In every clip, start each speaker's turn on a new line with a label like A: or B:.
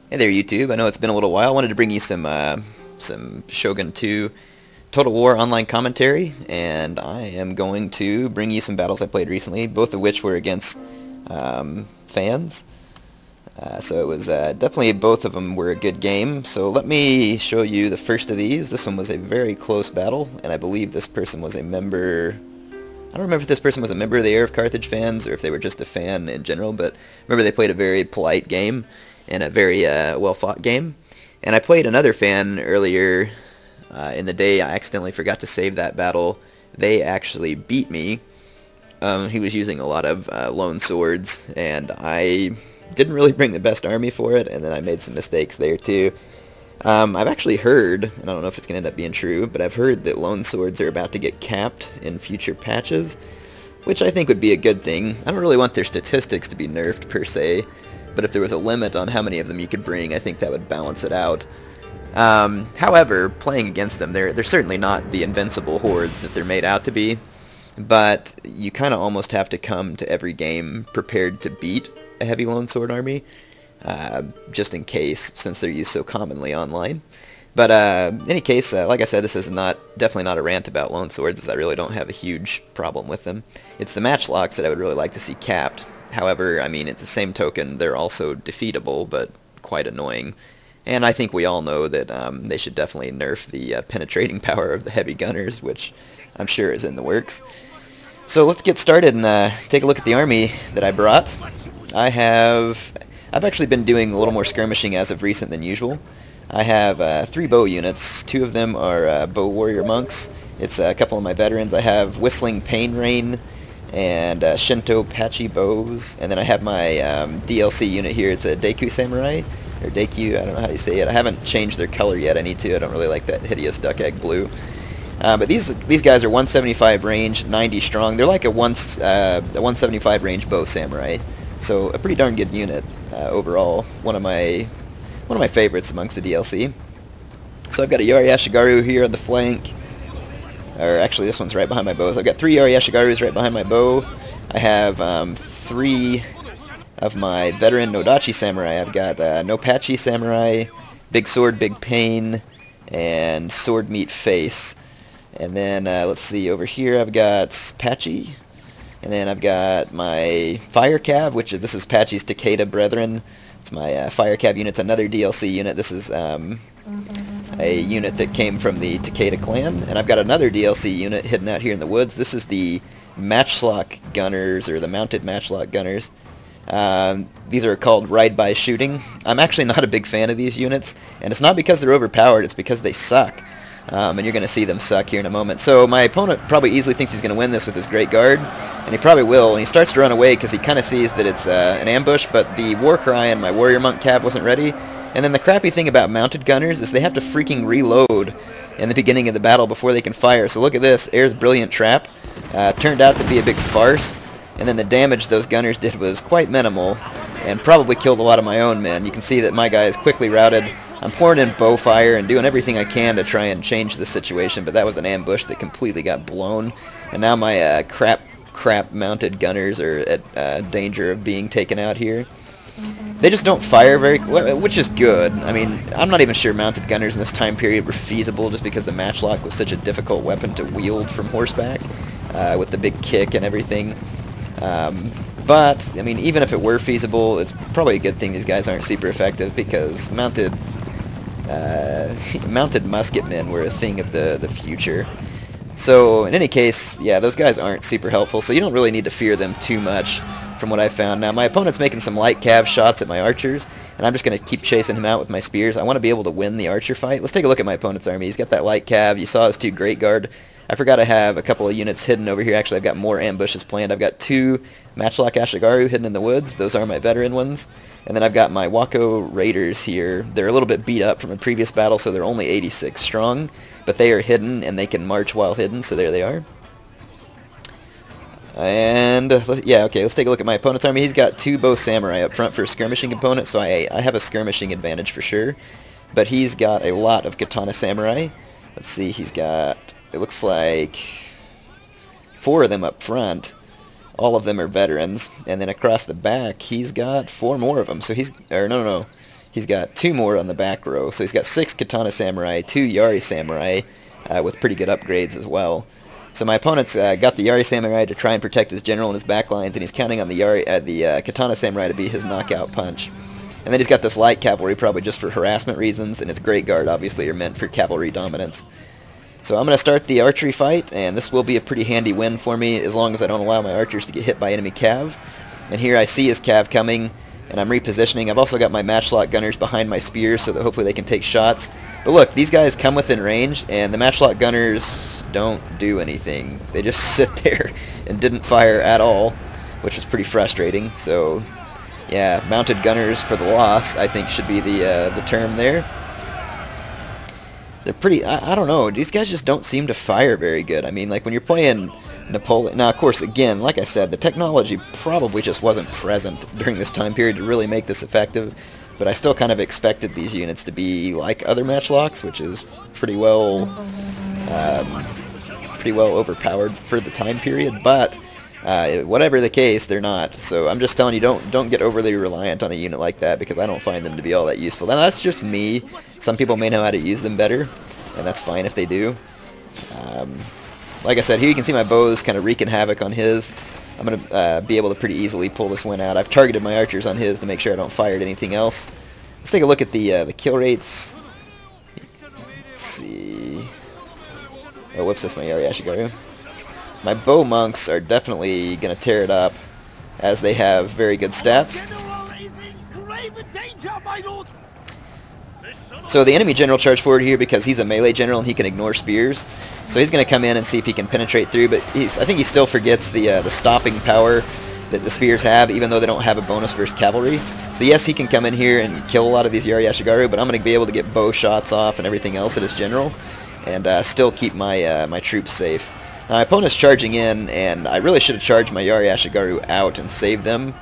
A: Hey there, YouTube. I know it's been a little while. I wanted to bring you some Shogun 2 Total War online commentary, and I am going to bring you some battles I played recently, both of which were against fans. So it was definitely both of them were a good game. So let me show you the first of these. This one was a very close battle, and I believe this person was a member. I don't remember if this person was a member of the Heir of Carthage fans or if they were just a fan in general, but remember they played a very polite game and a very well-fought game. And I played another fan earlier in the day. I accidentally forgot to save that battle. They actually beat me. He was using a lot of lone swords, and I didn't really bring the best army for it, and then I made some mistakes there too. I've actually heard, and I don't know if it's going to end up being true, but I've heard that lone swords are about to get capped in future patches, which I think would be a good thing. I don't really want their statistics to be nerfed per se, but if there was a limit on how many of them you could bring, I think that would balance it out. However, playing against them, they're certainly not the invincible hordes that they're made out to be, but you kind of almost have to come to every game prepared to beat a heavy lone sword army, just in case, since they're used so commonly online. But in any case, like I said, this is definitely not a rant about lone swords, as I really don't have a huge problem with them. It's the matchlocks that I would really like to see capped. However, I mean, at the same token, they're also defeatable, but quite annoying. And I think we all know that they should definitely nerf the penetrating power of the heavy gunners, which I'm sure is in the works. So let's get started and take a look at the army that I brought. I've actually been doing a little more skirmishing as of recent than usual. I have 3 bow units. 2 of them are bow warrior monks. It's a couple of my veterans. I have Whistling Pain Rain and Shinto Patchy bows, and then I have my DLC unit here. It's a Deku Samurai, or Deku, I don't know how you say it. I haven't changed their color yet. I need to. I don't really like that hideous duck egg blue. But these guys are 175 range, 90 strong. They're like a 175 range bow samurai, so a pretty darn good unit overall. One of my favorites amongst the DLC. So I've got a Yori Ashigaru here on the flank. Or actually, this one's right behind my bow. So I've got 3 Yori Ashigarus right behind my bow. I have 3 of my veteran Nodachi Samurai. I've got Nopachi Samurai, Big Sword, Big Pain, and Sword Meat Face. And then, let's see, over here I've got Patchy. And then I've got my Fire Cav, this is Patchy's Takeda Brethren. It's my Fire Cav unit. It's another DLC unit. This is a unit that came from the Takeda clan. And I've got another DLC unit hidden out here in the woods. This is the Matchlock Gunners, or the Mounted Matchlock Gunners. These are called Ride-By Shooting. I'm actually not a big fan of these units, and it's not because they're overpowered, it's because they suck. And you're going to see them suck here in a moment. So my opponent probably easily thinks he's going to win this with his Great Guard, and he probably will, and he starts to run away because he kind of sees that it's an ambush, but the Warcry and my Warrior Monk Cav wasn't ready. And then the crappy thing about mounted gunners is they have to freaking reload in the beginning of the battle before they can fire. So look at this, Air's Brilliant Trap. Turned out to be a big farce, and then the damage those gunners did was quite minimal, and probably killed a lot of my own men. You can see that my guy is quickly routed. I'm pouring in bow fire and doing everything I can to try and change the situation, but that was an ambush that completely got blown, and now my crap mounted gunners are at danger of being taken out here. They just don't fire very well, which is good. I mean, I'm not even sure mounted gunners in this time period were feasible just because the matchlock was such a difficult weapon to wield from horseback with the big kick and everything. But, I mean, even if it were feasible, it's probably a good thing these guys aren't super effective, because mounted musketmen were a thing of the future. So, in any case, yeah, those guys aren't super helpful, so you don't really need to fear them too much from what I found. Now, my opponent's making some light cav shots at my archers, and I'm just going to keep chasing him out with my spears. I want to be able to win the archer fight. Let's take a look at my opponent's army. He's got that light cav. You saw his 2 Great Guard. I forgot I have a couple of units hidden over here. Actually, I've got more ambushes planned. I've got 2 Matchlock Ashigaru hidden in the woods. Those are my veteran ones. And then I've got my Wako Raiders here. They're a little bit beat up from a previous battle, so they're only 86 strong. But they are hidden, and they can march while hidden, so there they are. And, yeah, okay, let's take a look at my opponent's army. He's got 2 bow samurai up front for a skirmishing component, so I have a skirmishing advantage for sure. But he's got a lot of katana samurai. Let's see, he's got, it looks like 4 of them up front. All of them are veterans. And then across the back, he's got 4 more of them. So he's, or no. he's got 2 more on the back row. So he's got 6 Katana Samurai, 2 Yari Samurai, with pretty good upgrades as well. So my opponent's got the Yari Samurai to try and protect his general and his back lines, and he's counting on the Katana Samurai to be his knockout punch. And then he's got this light cavalry, probably just for harassment reasons, and his Great Guard obviously are meant for cavalry dominance. So I'm going to start the archery fight, and this will be a pretty handy win for me as long as I don't allow my archers to get hit by enemy cav. And here I see his cav coming, and I'm repositioning. I've also got my matchlock gunners behind my spears so that hopefully they can take shots. But look, these guys come within range, and the matchlock gunners don't do anything. They just sit there and didn't fire at all, which is pretty frustrating. So yeah, mounted gunners for the loss, I think, should be the term there. They're pretty, I don't know, these guys just don't seem to fire very good. I mean, like when you're playing Napoleon, now of course, again, like I said, the technology probably just wasn't present during this time period to really make this effective, but I still kind of expected these units to be like other matchlocks, which is pretty well overpowered for the time period, but whatever the case, they're not. So I'm just telling you, don't get overly reliant on a unit like that, because I don't find them to be all that useful. And that's just me. Some people may know how to use them better, and that's fine if they do. Like I said, here you can see my bows kind of wreaking havoc on his. I'm going to be able to pretty easily pull this one out. I've targeted my archers on his to make sure I don't fire at anything else. Let's take a look at the kill rates. Let's see. Oh, whoops, that's my Yari Ashigaru. My bow monks are definitely going to tear it up, as they have very good stats. So the enemy general charged forward here because he's a melee general and he can ignore spears. So he's going to come in and see if he can penetrate through, but I think he still forgets the stopping power that the spears have, even though they don't have a bonus versus cavalry. So yes, he can come in here and kill a lot of these Yari Ashigaru, but I'm going to be able to get bow shots off and everything else at his general, and still keep my my troops safe. Now my opponent's charging in, and I really should have charged my Yari Ashigaru out and saved them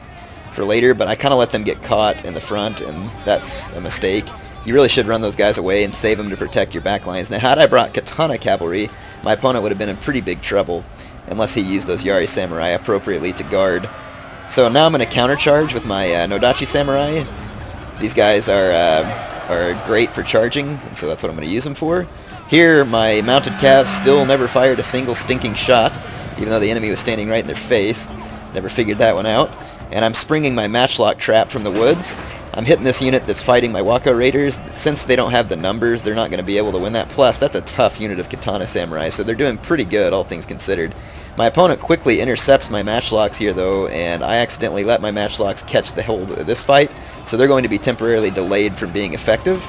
A: for later, but I kind of let them get caught in the front, and that's a mistake. You really should run those guys away and save them to protect your back lines. Now, had I brought Katana Cavalry, my opponent would have been in pretty big trouble, unless he used those Yari Samurai appropriately to guard. So now I'm going to countercharge with my Nodachi Samurai. These guys are great for charging, and so that's what I'm going to use them for. Here, my mounted calves still never fired a single stinking shot, even though the enemy was standing right in their face. Never figured that one out. And I'm springing my matchlock trap from the woods. I'm hitting this unit that's fighting my Wako Raiders. Since they don't have the numbers, they're not going to be able to win that. Plus, that's a tough unit of Katana Samurai, so they're doing pretty good, all things considered. My opponent quickly intercepts my matchlocks here, though, and I accidentally let my matchlocks catch the hold of this fight, so they're going to be temporarily delayed from being effective.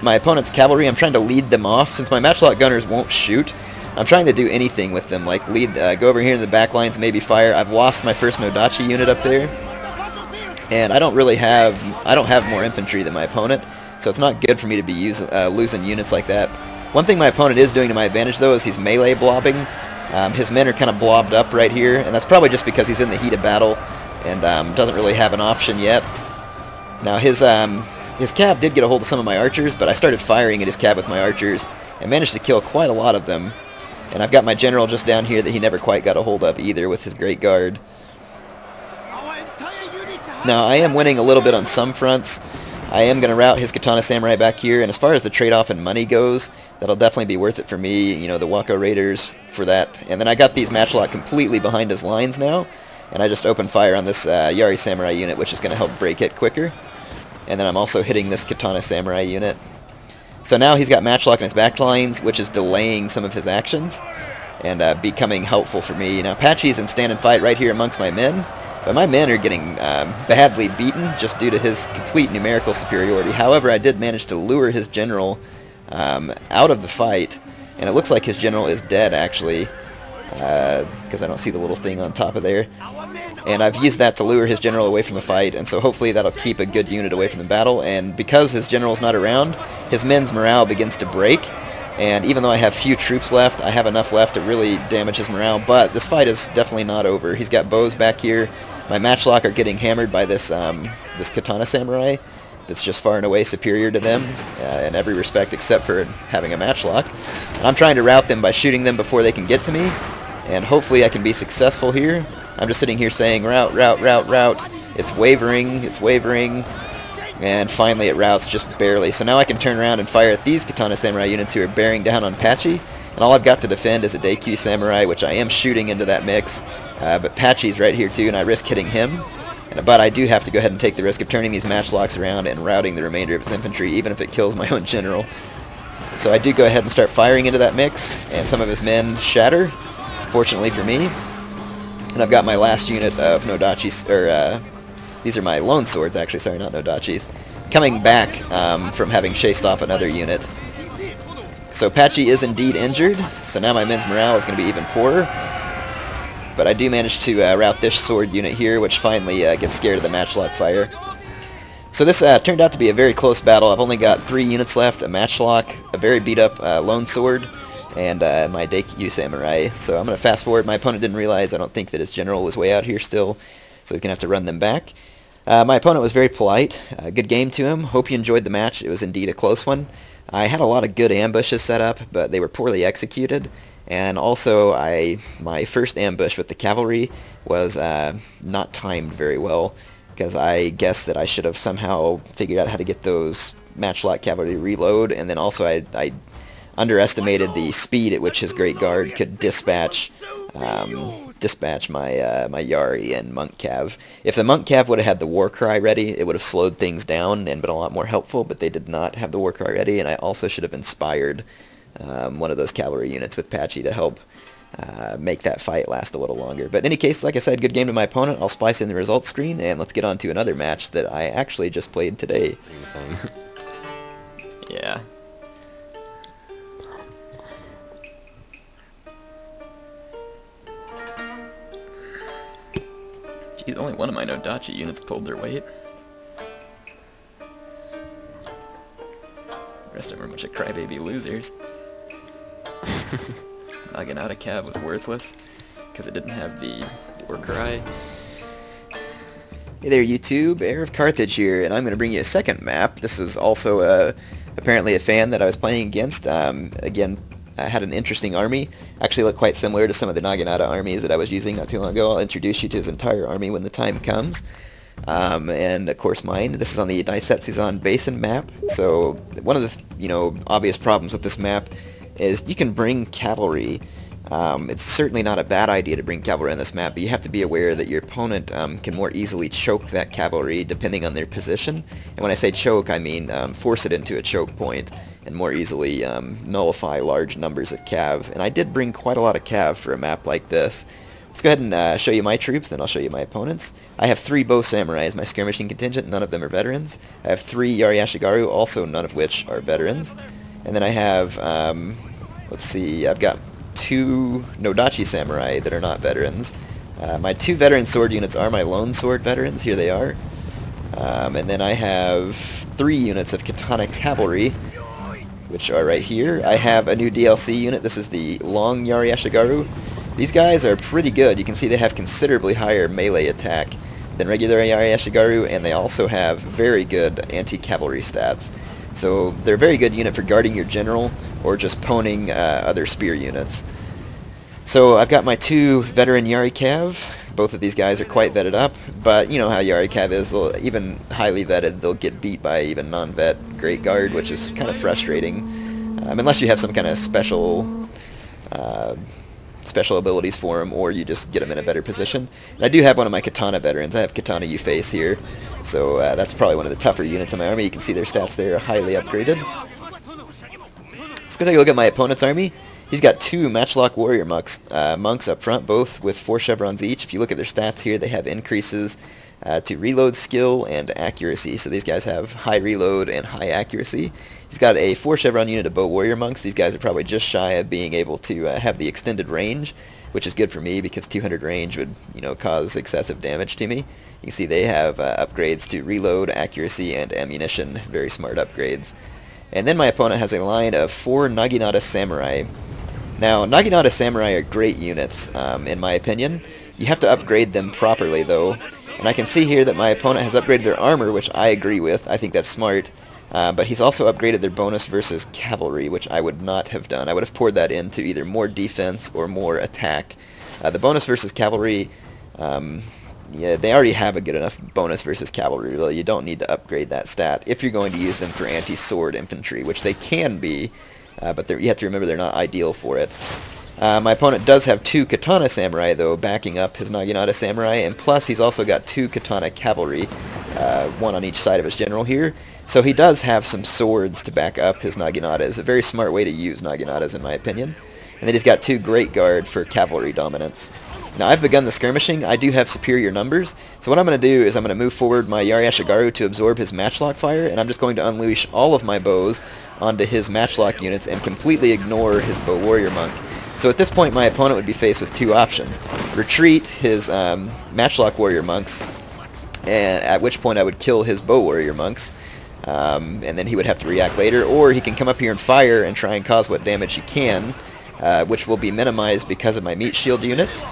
A: My opponent's cavalry, I'm trying to lead them off. Since my matchlock gunners won't shoot, I'm trying to do anything with them, like go over here in the back lines, maybe fire. I've lost my first Nodachi unit up there, and I don't have more infantry than my opponent, so it's not good for me to be losing units like that. One thing my opponent is doing to my advantage, though, is he's melee blobbing. His men are kind of blobbed up right here, and that's probably just because he's in the heat of battle and doesn't really have an option yet. Now his cav did get a hold of some of my archers, but I started firing at his cav with my archers and managed to kill quite a lot of them. And I've got my general just down here that he never quite got a hold of either with his Great Guard. Now I am winning a little bit on some fronts. I am going to route his Katana Samurai back here, and as far as the trade-off in money goes, that'll definitely be worth it for me, you know, the Wako Raiders for that. And then I got these matchlock completely behind his lines now, and I just opened fire on this Yari Samurai unit, which is going to help break it quicker. And then I'm also hitting this Katana Samurai unit. So now he's got matchlock in his back lines, which is delaying some of his actions and becoming helpful for me. Now Apache's in stand and fight right here amongst my men, but my men are getting badly beaten just due to his complete numerical superiority. However, I did manage to lure his general out of the fight, and it looks like his general is dead, actually, because I don't see the little thing on top of there. And I've used that to lure his general away from the fight, and so hopefully that'll keep a good unit away from the battle. And because his general's not around, his men's morale begins to break. And even though I have few troops left, I have enough left to really damage his morale. But this fight is definitely not over. He's got bows back here. My matchlock are getting hammered by this this Katana Samurai that's just far and away superior to them in every respect except for having a matchlock. And I'm trying to rout them by shooting them before they can get to me, and hopefully I can be successful here. I'm just sitting here saying rout, rout, rout, rout. It's wavering, it's wavering. And finally it routs just barely. So now I can turn around and fire at these Katana Samurai units who are bearing down on Patchy. And all I've got to defend is a Deikyu Samurai, which I am shooting into that mix. But Patchy's right here too, and I risk hitting him. But I do have to go ahead and take the risk of turning these matchlocks around and routing the remainder of his infantry, even if it kills my own general. So I do go ahead and start firing into that mix, and some of his men shatter, fortunately for me. And I've got my last unit of Nodachis, or these are my lone swords actually, sorry, not Nodachis, coming back from having chased off another unit. So Patchy is indeed injured, so now my men's morale is going to be even poorer. But I do manage to rout this sword unit here, which finally gets scared of the matchlock fire. So this turned out to be a very close battle. I've only got 3 units left, a matchlock, a very beat-up lone sword, and my Deikyu Samurai. So I'm going to fast forward. My opponent didn't realize, I don't think, that his general was way out here still, so he's going to have to run them back. My opponent was very polite. Good game to him. Hope you enjoyed the match. It was indeed a close one. I had a lot of good ambushes set up, but they were poorly executed. And also, my first ambush with the cavalry was not timed very well, because I guessed that I should have somehow figured out how to get those matchlock cavalry to reload, and then also I underestimated the speed at which his Great Guard could dispatch my Yari and Monk Cav. If the Monk Cav would have had the war cry ready, it would have slowed things down and been a lot more helpful, but they did not have the war cry ready, and I also should have inspired one of those cavalry units with Patchy to help make that fight last a little longer. But in any case, like I said, good game to my opponent. I'll splice in the results screen, and let's get on to another match that I actually just played today. Yeah. Geez, only one of my Nodachi units pulled their weight. The rest of them are a bunch of crybaby losers. Naginata Cav was worthless because it didn't have the war cry. Hey there YouTube, Heir of Carthage here, and I'm going to bring you a second map. This is also apparently a fan that I was playing against. Again, I had an interesting army. Actually looked quite similar to some of the Naginata armies that I was using not too long ago. I'll introduce you to his entire army when the time comes. And of course mine. This is on the Daisetsu Basin map. So one of the obvious problems with this map is you can bring cavalry. It's certainly not a bad idea to bring cavalry on this map, but you have to be aware that your opponent can more easily choke that cavalry depending on their position. And when I say choke, I mean force it into a choke point and more easily nullify large numbers of cav. And I did bring quite a lot of cav for a map like this. Let's go ahead and show you my troops, then I'll show you my opponents. I have 3 bow samurais, my skirmishing contingent, none of them are veterans. I have 3 Yari Ashigaru, also none of which are veterans. And then I have, let's see, I've got 2 Nodachi Samurai that are not veterans. My 2 veteran sword units are my lone sword veterans, here they are. And then I have 3 units of Katana Cavalry, which are right here. I have a new DLC unit, this is the Long Yari Ashigaru. These guys are pretty good. You can see they have considerably higher melee attack than regular Yari Ashigaru, and they also have very good anti-cavalry stats. So they're a very good unit for guarding your general or just poning other spear units. So I've got my 2 veteran Yari Cav. Both of these guys are quite vetted up, but you know how Yari Cav is. Even highly vetted, they'll get beat by even non-vet Great Guard, which is kind of frustrating. Unless you have some kind of special abilities for them, or you just get them in a better position. And I do have one of my Katana veterans. I have Katana Uface here, so that's probably one of the tougher units in my army. You can see their stats there are highly upgraded. Let's go take a look at my opponent's army. He's got 2 Matchlock Warrior monks up front, both with 4 chevrons each. If you look at their stats here, they have increases to reload skill and accuracy. So these guys have high reload and high accuracy. He's got a 4 chevron unit of bow warrior monks. These guys are probably just shy of being able to have the extended range, which is good for me because 200 range would cause excessive damage to me. You can see they have upgrades to reload, accuracy, and ammunition. Very smart upgrades. And then my opponent has a line of 4 Naginata Samurai. Now, Naginata Samurai are great units, in my opinion. You have to upgrade them properly, though. And I can see here that my opponent has upgraded their armor, which I agree with. I think that's smart. But he's also upgraded their bonus versus cavalry, which I would not have done. I would have poured that into either more defense or more attack. The bonus versus cavalry yeah, they already have a good enough bonus versus cavalry, really. You don't need to upgrade that stat if you're going to use them for anti-sword infantry, which they can be, but you have to remember they're not ideal for it. My opponent does have 2 Katana Samurai, though, backing up his Naginata Samurai, and plus he's also got 2 Katana Cavalry, one on each side of his general here. So he does have some swords to back up his Naginatas. A very smart way to use Naginatas, in my opinion. And then he's got 2 Great Guard for cavalry dominance. Now, I've begun the skirmishing. I do have superior numbers, so what I'm going to do is I'm going to move forward my Yari Ashigaru to absorb his matchlock fire, and I'm just going to unleash all of my bows onto his matchlock units and completely ignore his bow warrior monk. So at this point, my opponent would be faced with 2 options. Retreat his matchlock warrior monks, and at which point I would kill his bow warrior monks, and then he would have to react later, or he can come up here and fire and try and cause what damage he can, which will be minimized because of my meat shield units,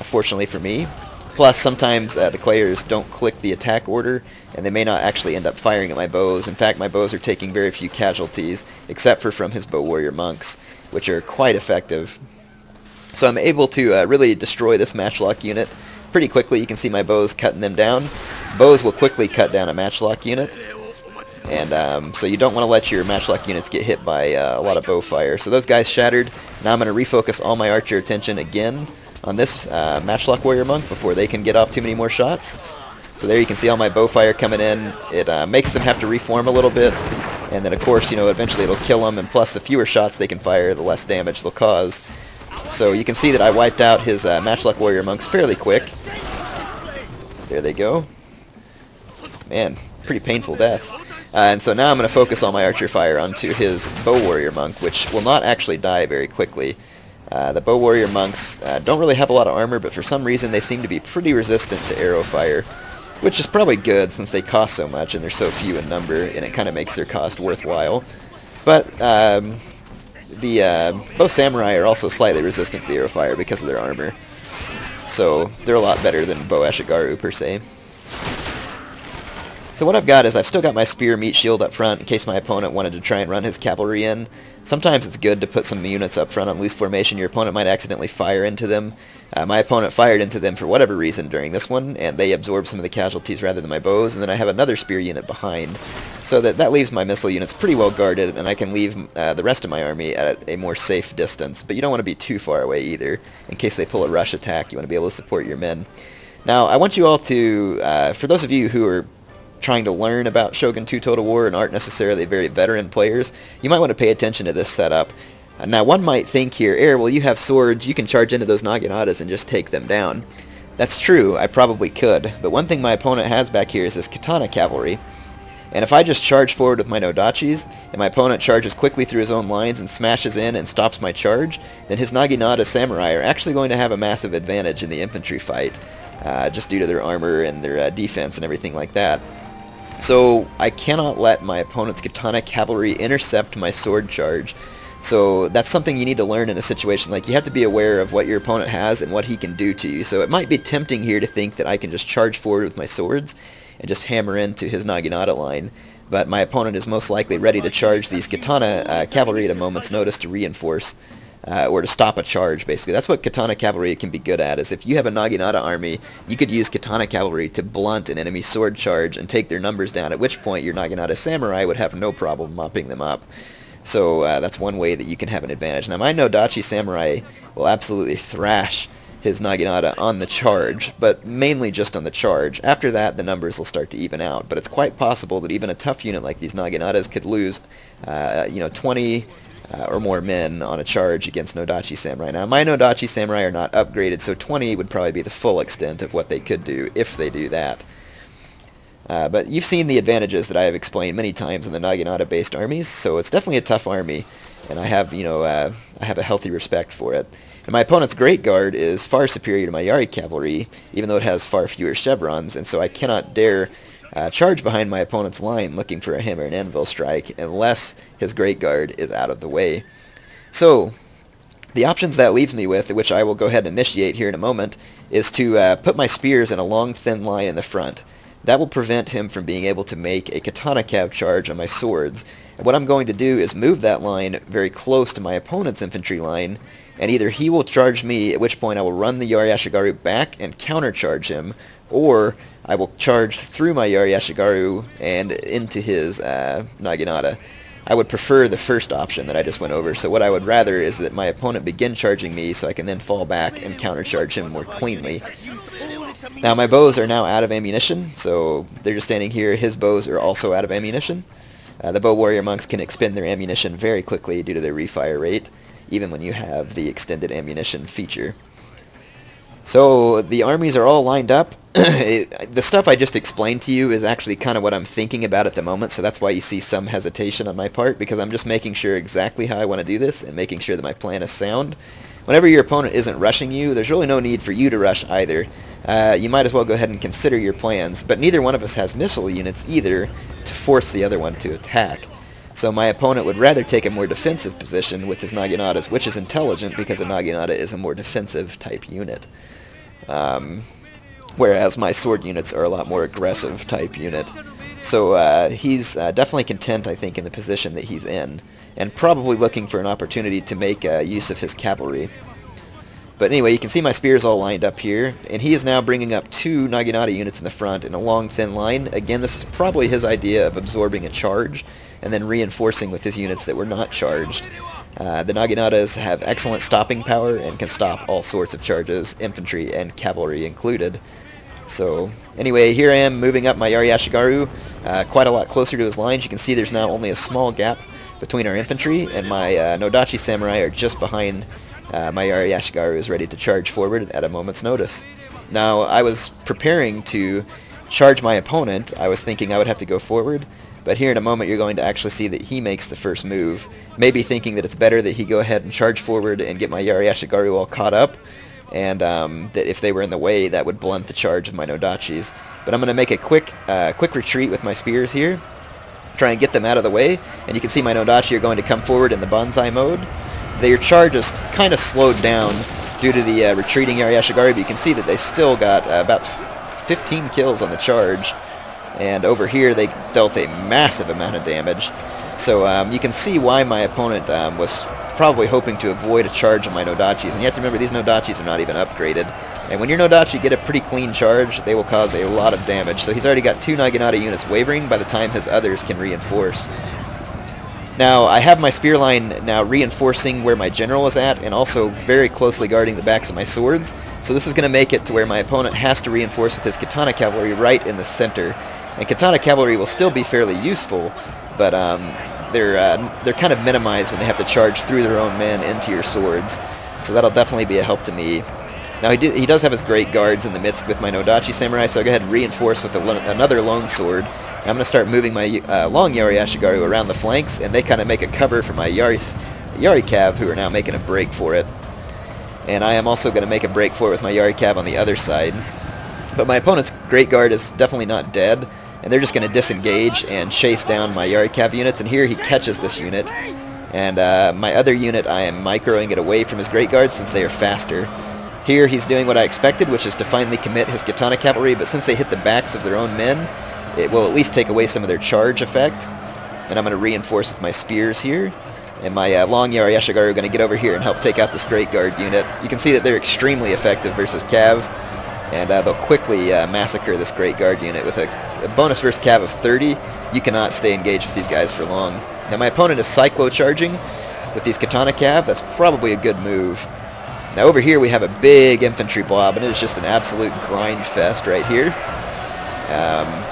A: fortunately for me. Plus, sometimes the players don't click the attack order, and they may not actually end up firing at my bows. In fact, my bows are taking very few casualties, except for from his bow warrior monks, which are quite effective. So I'm able to really destroy this matchlock unit pretty quickly. You can see my bows cutting them down. Bows will quickly cut down a matchlock unit, and so you don't want to let your matchlock units get hit by a lot of bow fire. So those guys shattered. Now I'm going to refocus all my archer attention again on this matchlock warrior monk before they can get off too many more shots. So there you can see all my bow fire coming in. It makes them have to reform a little bit, and then of course, you know, eventually it'll kill them, and plus the fewer shots they can fire, the less damage they'll cause. So you can see that I wiped out his matchlock warrior monks fairly quick. There they go. Man, pretty painful deaths. And so now I'm going to focus all my archer fire onto his bow warrior monk, which will not actually die very quickly. The bow warrior monks don't really have a lot of armor, but for some reason they seem to be pretty resistant to arrow fire, which is probably good since they cost so much and they're so few in number, and it kind of makes their cost worthwhile. But the bow samurai are also slightly resistant to the arrow fire because of their armor, so they're a lot better than bow ashigaru per se. So what I've got is I've still got my spear meat shield up front in case my opponent wanted to try and run his cavalry in. Sometimes it's good to put some units up front on loose formation. Your opponent might accidentally fire into them. My opponent fired into them for whatever reason during this one, and they absorbed some of the casualties rather than my bows, and then I have another spear unit behind. So that leaves my missile units pretty well guarded, and I can leave the rest of my army at a more safe distance. But you don't want to be too far away either. In case they pull a rush attack, you want to be able to support your men. Now, I want you all to, for those of you who are trying to learn about Shogun 2 Total War and aren't necessarily very veteran players, you might want to pay attention to this setup. Now, one might think here, well, you have swords, you can charge into those Naginatas and just take them down. That's true, I probably could, but one thing my opponent has back here is this Katana Cavalry. And if I just charge forward with my Nodachis, and my opponent charges quickly through his own lines and smashes in and stops my charge, then his Naginata Samurai are actually going to have a massive advantage in the infantry fight, just due to their armor and their defense and everything like that. So I cannot let my opponent's Katana Cavalry intercept my sword charge. So that's something you need to learn in a situation like you have to be aware of what your opponent has and what he can do to you. So it might be tempting here to think that I can just charge forward with my swords and just hammer into his Naginata line. But my opponent is most likely ready to charge these Katana Cavalry at a moment's notice to reinforce. Or to stop a charge, basically. That's what Katana Cavalry can be good at, is if you have a Naginata army, you could use Katana Cavalry to blunt an enemy sword charge and take their numbers down, at which point your Naginata Samurai would have no problem mopping them up. So that's one way that you can have an advantage. Now my Nodachi Samurai will absolutely thrash his Naginata on the charge, but mainly just on the charge. After that, the numbers will start to even out, but it's quite possible that even a tough unit like these Naginatas could lose 20 or more men on a charge against Nodachi Samurai. Now, my Nodachi Samurai are not upgraded, so 20 would probably be the full extent of what they could do if they do that. But you've seen the advantages that I have explained many times in the Naginata-based armies, so it's definitely a tough army, and I have, I have a healthy respect for it. And my opponent's Great Guard is far superior to my Yari Cavalry, even though it has far fewer chevrons, and so I cannot dare charge behind my opponent's line looking for a hammer and anvil strike unless his Great Guard is out of the way. So the options that leaves me with, which I will go ahead and initiate here in a moment, is to put my spears in a long thin line in the front. that will prevent him from being able to make a katana cav charge on my swords. And what I'm going to do is move that line very close to my opponent's infantry line, and either he will charge me, at which point I will run the Yari Ashigaru back and countercharge him, or I will charge through my Yari Ashigaru and into his Naginata. I would prefer the first option that I just went over, so what I would rather is that my opponent begin charging me so I can then fall back and countercharge him more cleanly. Now my bows are now out of ammunition, so they're just standing here. His bows are also out of ammunition. The bow warrior monks can expend their ammunition very quickly due to their refire rate, even when you have the extended ammunition feature. So the armies are all lined up. The stuff I just explained to you is actually kind of what I'm thinking about at the moment, so that's why you see some hesitation on my part, because I'm just making sure exactly how I want to do this and making sure that my plan is sound. Whenever your opponent isn't rushing you, there's really no need for you to rush either. You might as well go ahead and consider your plans, but neither one of us has missile units either to force the other one to attack. So my opponent would rather take a more defensive position with his Naginatas, which is intelligent because a Naginata is a more defensive type unit. Whereas my sword units are a lot more aggressive type unit. So he's definitely content, I think, in the position that he's in, and probably looking for an opportunity to make use of his cavalry. But anyway, you can see my spears all lined up here, and he is now bringing up 2 Naginata units in the front in a long, thin line. Again, this is probably his idea of absorbing a charge, and then reinforcing with his units that were not charged. The Naginatas have excellent stopping power and can stop all sorts of charges, infantry and cavalry included. So anyway, here I am moving up my Yari Ashigaru quite a lot closer to his lines. You can see there's now only a small gap between our infantry, and my Nodachi samurai are just behind my Yari Ashigaru is ready to charge forward at a moment's notice. Now, I was preparing to charge my opponent. I was thinking I would have to go forward, but here in a moment you're going to actually see that he makes the first move, maybe thinking that it's better that he go ahead and charge forward and get my Yari Ashigaru all caught up, and that if they were in the way, that would blunt the charge of my Nodachis. But I'm going to make a quick retreat with my spears here, try and get them out of the way, and you can see my Nodachi are going to come forward in the bonsai mode. Their charge is kind of slowed down due to the retreating Yari Ashigaru, but you can see that they still got about 15 kills on the charge, and over here they dealt a massive amount of damage. So you can see why my opponent was probably hoping to avoid a charge on my Nodachis, and you have to remember these Nodachis are not even upgraded. And when your Nodachi get a pretty clean charge, they will cause a lot of damage. So he's already got 2 Naginata units wavering by the time his others can reinforce. Now, I have my spear line now reinforcing where my general is at, and also very closely guarding the backs of my swords. So this is going to make it to where my opponent has to reinforce with his katana cavalry right in the center. And katana cavalry will still be fairly useful, but they're kind of minimized when they have to charge through their own men into your swords. So that'll definitely be a help to me. Now he does have his great guards in the midst with my Nodachi samurai, so I'll go ahead and reinforce with another lone sword. I'm going to start moving my long Yari Ashigaru around the flanks, and they kind of make a cover for my Yari Cav, who are now making a break for it. And I am also going to make a break for it with my Yari Cav on the other side. But my opponent's Great Guard is definitely not dead, and they're just going to disengage and chase down my Yari Cav units, and here he catches this unit. And my other unit, I am microing it away from his Great Guard since they are faster. Here he's doing what I expected, which is to finally commit his katana cavalry, but since they hit the backs of their own men, it will at least take away some of their charge effect. And I'm going to reinforce with my spears here. And my long Yari Ashigaru are going to get over here and help take out this Great Guard unit. You can see that they're extremely effective versus Cav, and they'll quickly massacre this Great Guard unit. With a bonus versus Cav of 30, you cannot stay engaged with these guys for long. Now my opponent is cyclo-charging with these katana Cav. That's probably a good move. Now over here we have a big infantry blob, and it is just an absolute grind fest right here,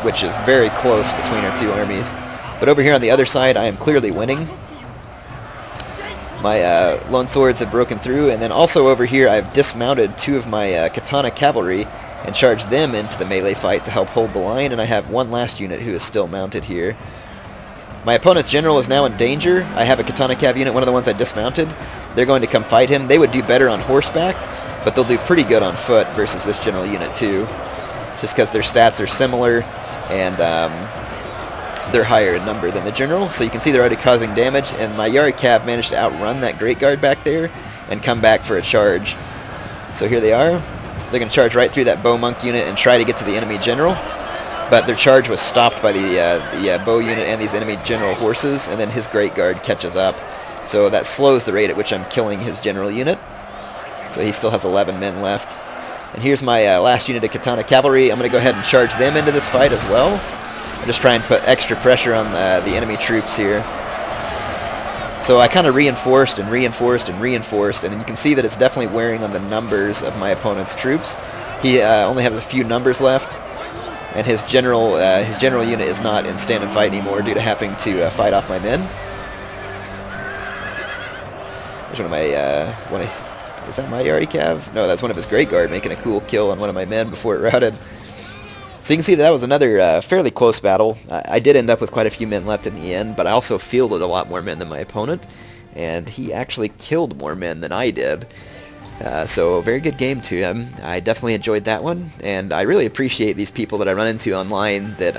A: which is very close between our two armies. But over here on the other side, I am clearly winning. My lone swords have broken through, and then also over here I've dismounted 2 of my katana cavalry and charged them into the melee fight to help hold the line, and I have one last unit who is still mounted here. My opponent's general is now in danger. I have a katana cav unit, one of the ones I dismounted. They're going to come fight him. They would do better on horseback, but they'll do pretty good on foot versus this general unit too, just because their stats are similar, and they're higher in number than the general. So you can see they're already causing damage, and my Yari Cav managed to outrun that Great Guard back there and come back for a charge. So here they are. They're going to charge right through that Bow Monk unit and try to get to the enemy general. but their charge was stopped by the bow unit and these enemy general horses, and then his Great Guard catches up. So that slows the rate at which I'm killing his general unit. So he still has 11 men left. And here's my last unit of Katana Cavalry. I'm going to go ahead and charge them into this fight as well. I'm just trying to put extra pressure on the enemy troops here. So I kind of reinforced and reinforced and reinforced, and you can see that it's definitely wearing on the numbers of my opponent's troops. He only has a few numbers left, and his general unit is not in stand and fight anymore due to having to fight off my men. There's one of my is that my Yari Cav? No, that's one of his Great Guard making a cool kill on one of my men before it routed. So you can see that was another fairly close battle. I did end up with quite a few men left in the end, but I also fielded a lot more men than my opponent, and he actually killed more men than I did. So a very good game to him. I definitely enjoyed that one, and I really appreciate these people that I run into online that,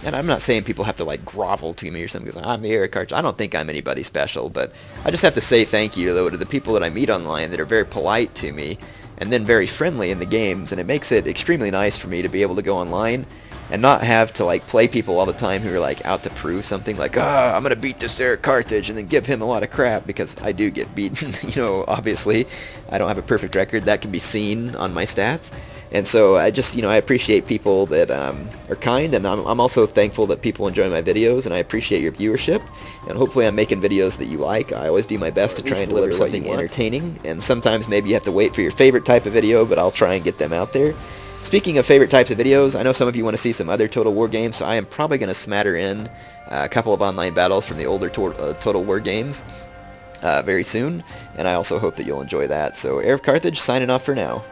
A: and I'm not saying people have to like grovel to me or something because I'm the Eric Arch. I don't think I'm anybody special, but I just have to say thank you though to the people that I meet online that are very polite to me and then very friendly in the games, and it makes it extremely nice for me to be able to go online and not have to like play people all the time who are like out to prove something, like, I'm gonna beat this Eric Carthage and then give him a lot of crap, because I do get beaten. You know, obviously I don't have a perfect record. That can be seen on my stats. And so I just, I appreciate people that are kind, and I'm also thankful that people enjoy my videos, and I appreciate your viewership, and hopefully I'm making videos that you like. I always do my best to try and deliver something entertaining, and sometimes maybe you have to wait for your favorite type of video, but I'll try and get them out there. Speaking of favorite types of videos, I know some of you want to see some other Total War games, so I am probably going to smatter in a couple of online battles from the older Total War games very soon, and I also hope that you'll enjoy that. So Eric Carthage signing off for now.